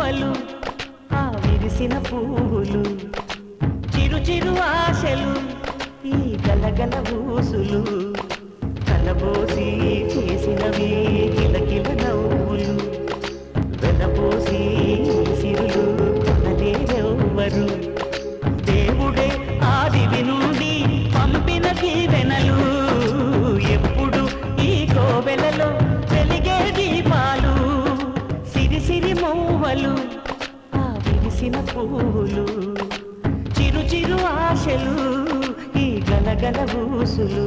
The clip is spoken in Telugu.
మూవలు ఆ విరిసిన పువ్వులు చిరు చిరు ఆశలు ఈ గలగల ఊసులు కలబోసి చేసినవి కిలకిల నవ్వులు వెలబోసి సిరులు కొనలేరెవ్వరు దేవుడే ఆదివి నుండి పంపిన దీవెనలు ఎప్పుడు ఈ కోవెలలో వెలిగే దీపాలు సిరి సిరి మూవలు ఆ విరిసిన పువ్వులు చిరు చిరు ఆశలు ఈ గలగల ఊసులు